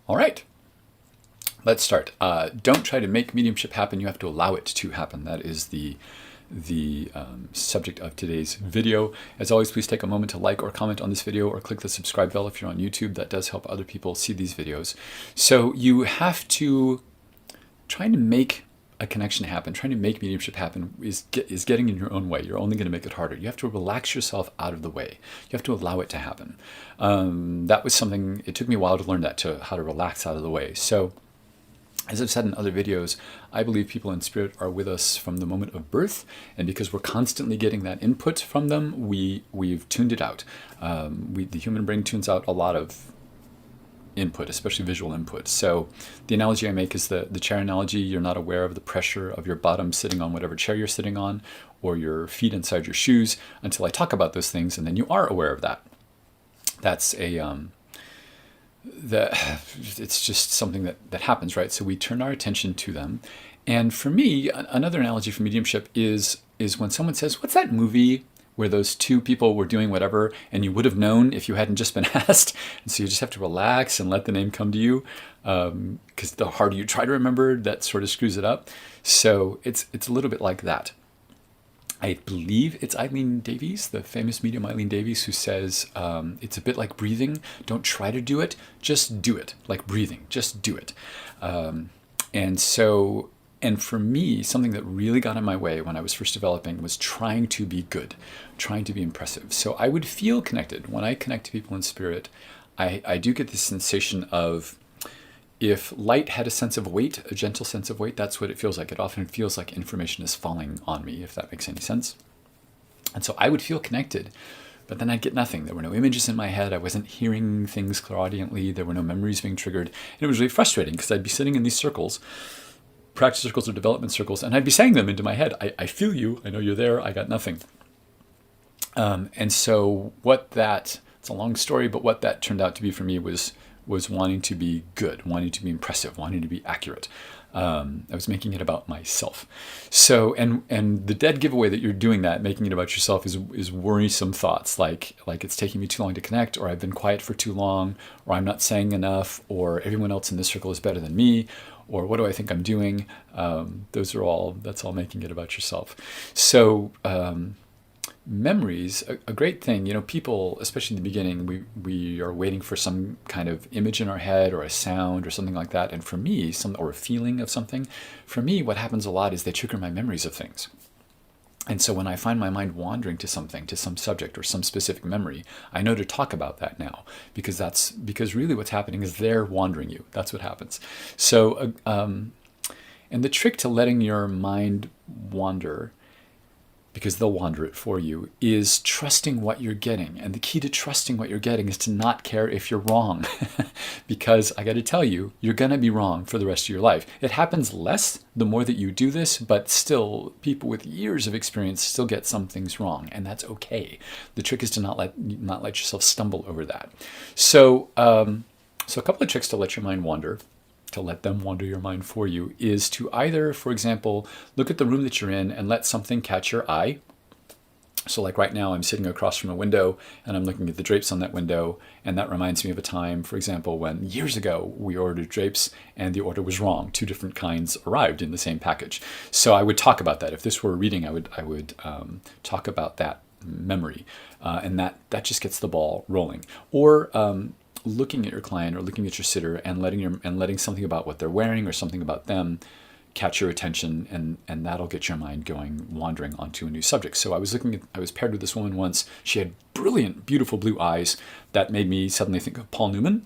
All right, let's start. Don't try to make mediumship happen. You have to allow it to happen. That is the subject of today's video. As always, please take a moment to like or comment on this video or click the subscribe bell if you're on YouTube. That does help other people see these videos. So you have to try to make a connection happen. Trying to make mediumship happen is getting in your own way. You're only going to make it harder. You have to relax yourself out of the way. You have to allow it to happen. That was something, it took me a while to learn that, how to relax out of the way. So as I've said in other videos, I believe people in spirit are with us from the moment of birth, and because we're constantly getting that input from them, we've tuned it out. The human brain tunes out a lot of input, especially visual input. So the analogy I make is the chair analogy. You're not aware of the pressure of your bottom sitting on whatever chair you're sitting on, or your feet inside your shoes, until I talk about those things, and then you are aware of that. That's it's just something that happens, right? So we turn our attention to them. And for me, another analogy for mediumship is when someone says, "What's that movie where those two people were doing whatever," and you would have known if you hadn't just been asked. And so you just have to relax and let the name come to you, because the harder you try to remember, that sort of screws it up. So it's a little bit like that. I believe it's Eileen Davies, the famous medium Eileen Davies, who says it's a bit like breathing. Don't try to do it, just do it. Like breathing, just do it. And for me, something that really got in my way when I was first developing was trying to be good, trying to be impressive. So I would feel connected. When I connect to people in spirit, I do get this sensation of, if light had a sense of weight, a gentle sense of weight, that's what it feels like. It often feels like information is falling on me, if that makes any sense. And so I would feel connected, but then I'd get nothing. There were no images in my head. I wasn't hearing things clairaudiently. There were no memories being triggered. And it was really frustrating because I'd be sitting in these circles, practice circles or development circles, and I'd be saying them into my head. I feel you. I know you're there. I got nothing. And so it's a long story, but what that turned out to be for me was wanting to be good, wanting to be impressive, wanting to be accurate. I was making it about myself. So, and the dead giveaway that you're doing that, making it about yourself, is worrisome thoughts like it's taking me too long to connect, or I've been quiet for too long, or I'm not saying enough, or everyone else in this circle is better than me, or what do I think I'm doing? That's all making it about yourself. So, memories, a great thing. People, especially in the beginning, we are waiting for some kind of image in our head, or a sound or something like that. And for me, or a feeling of something. For me, what happens a lot is they trigger my memories of things. And so when I find my mind wandering to something, to some subject or some specific memory, I know to talk about that now, because really what's happening is they're wandering you. That's what happens. So, and the trick to letting your mind wander, because they'll wander it for you, is trusting what you're getting. And the key to trusting what you're getting is to not care if you're wrong. Because I got to tell you, you're going to be wrong for the rest of your life. It happens less the more that you do this, but still, people with years of experience still get some things wrong, and that's okay. The trick is to not let yourself stumble over that. So, so a couple of tricks to let your mind wander, to let them wander your mind for you, is to either, for example, look at the room that you're in and let something catch your eye. So like right now, I'm sitting across from a window and I'm looking at the drapes on that window, and that reminds me of a time, for example, when years ago we ordered drapes and the order was wrong. 2 different kinds arrived in the same package. So I would talk about that. If this were a reading, I would talk about that memory, and that just gets the ball rolling. Or looking at your client or looking at your sitter and letting something about what they're wearing or something about them catch your attention, and that'll get your mind going, wandering onto a new subject. So I was paired with this woman once. She had brilliant, beautiful blue eyes that made me suddenly think of Paul Newman.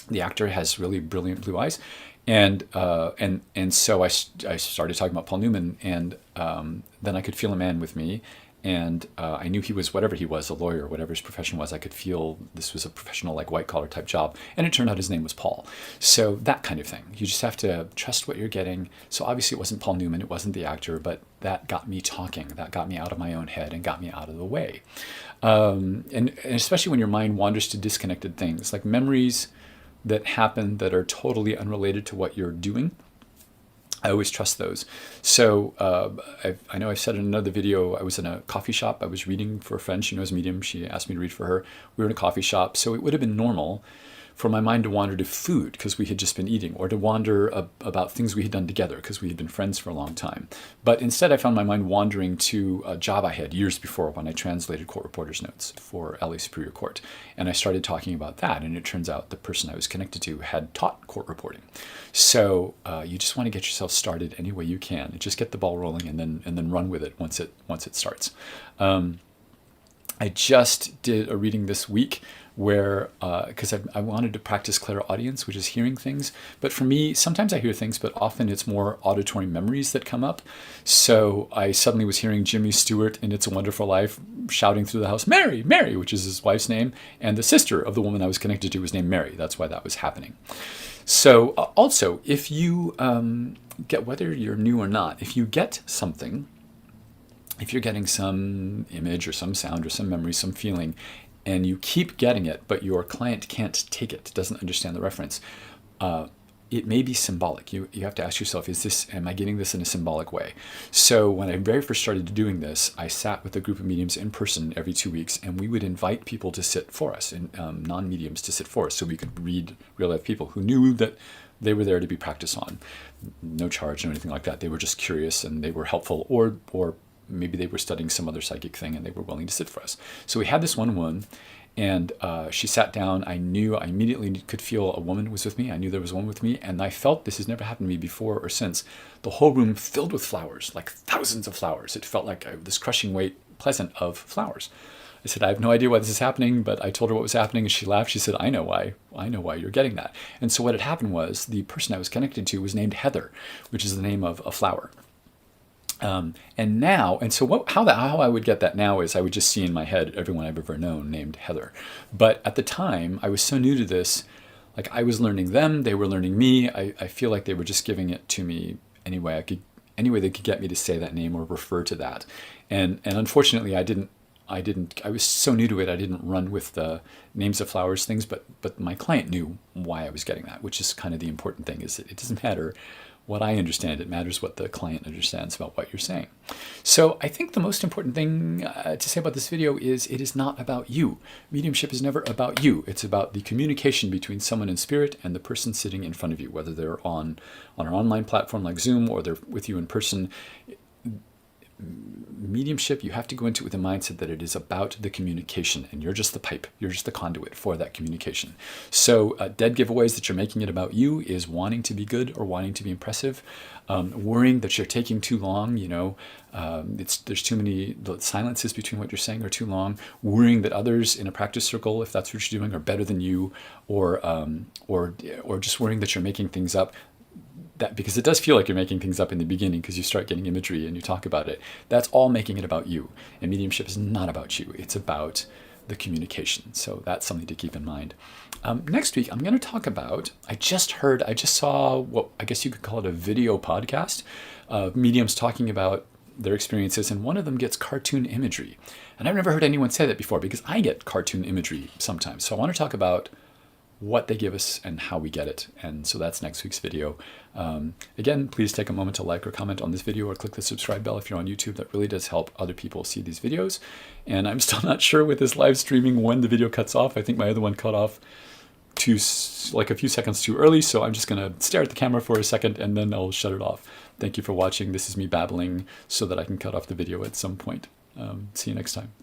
The actor has really brilliant blue eyes. And so I started talking about Paul Newman, and then I could feel a man with me. And I knew he was whatever he was, a lawyer, whatever his profession was. I could feel this was a professional, like white-collar type job. And it turned out his name was Paul. So that kind of thing. You just have to trust what you're getting. So obviously it wasn't Paul Newman, it wasn't the actor, but that got me talking. That got me out of my own head and got me out of the way. And especially when your mind wanders to disconnected things, like memories that happen that are totally unrelated to what you're doing. I always trust those. So I know I've said in another video, I was in a coffee shop. I was reading for a friend. She knows Medium. She asked me to read for her. We were in a coffee shop. So it would have been normal for my mind to wander to food because we had just been eating, or to wander about things we had done together because we had been friends for a long time. But instead I found my mind wandering to a job I had years before when I translated court reporter's notes for LA Superior Court. And I started talking about that, and it turns out the person I was connected to had taught court reporting. So you just want to get yourself started any way you can. Just get the ball rolling and then run with it once it starts. I just did a reading this week where, because I wanted to practice clairaudience, which is hearing things. But for me, sometimes I hear things, but often it's more auditory memories that come up. So I suddenly was hearing Jimmy Stewart in It's a Wonderful Life shouting through the house, Mary, Mary, which is his wife's name. And the sister of the woman I was connected to was named Mary. That's why that was happening. So also, if you get, whether you're new or not, if you get something, if you're getting some image or some sound or some memory, some feeling, and you keep getting it, but your client can't take it, doesn't understand the reference, it may be symbolic. You have to ask yourself, am I getting this in a symbolic way? So when I very first started doing this, I sat with a group of mediums in person every 2 weeks, and we would invite people to sit for us, and non-mediums to sit for us, so we could read real-life people who knew that they were there to be practiced on. No charge, no anything like that. They were just curious, and they were helpful, or maybe they were studying some other psychic thing and they were willing to sit for us. So we had this one woman, and she sat down. I immediately could feel a woman was with me. I knew there was a woman with me, and I felt, this has never happened to me before or since, the whole room filled with flowers, like thousands of flowers. It felt like this crushing weight, pleasant, of flowers. I said, I have no idea why this is happening, but I told her what was happening, and she laughed. She said, I know why you're getting that. And so what had happened was, the person I was connected to was named Heather, which is the name of a flower. How I would get that now is I would just see in my head everyone I've ever known named Heather. But at the time, I was so new to this, like I was learning them, they were learning me. I feel like they were just giving it to me any way they could get me to say that name or refer to that. And unfortunately, I was so new to it, I didn't run with the names of flowers things, but my client knew why I was getting that, which is kind of the important thing, is it doesn't matter what I understand, it matters what the client understands about what you're saying. So I think the most important thing to say about this video is it is not about you. Mediumship is never about you. It's about the communication between someone in spirit and the person sitting in front of you, whether they're on our online platform like Zoom or they're with you in person. Mediumship, you have to go into it with a mindset that it is about the communication, and you're just the pipe, you're just the conduit for that communication. So dead giveaways that you're making it about you is wanting to be good or wanting to be impressive, worrying that you're taking too long, there's too many, the silences between what you're saying are too long, worrying that others in a practice circle, if that's what you're doing, are better than you, or just worrying that you're making things up. That, because it does feel like you're making things up in the beginning because you start getting imagery and you talk about it. That's all making it about you. And mediumship is not about you. It's about the communication. So that's something to keep in mind. Next week, I'm going to talk about, I just saw what I guess you could call it a video podcast of mediums talking about their experiences, and one of them gets cartoon imagery. And I've never heard anyone say that before, because I get cartoon imagery sometimes. So I want to talk about what they give us and how we get it. And so that's next week's video. Again, please take a moment to like or comment on this video, or click the subscribe bell if you're on YouTube. That really does help other people see these videos. And I'm still not sure with this live streaming when the video cuts off. I think my other one cut off like a few seconds too early. So I'm just going to stare at the camera for a second and then I'll shut it off. Thank you for watching. This is me babbling so that I can cut off the video at some point. See you next time.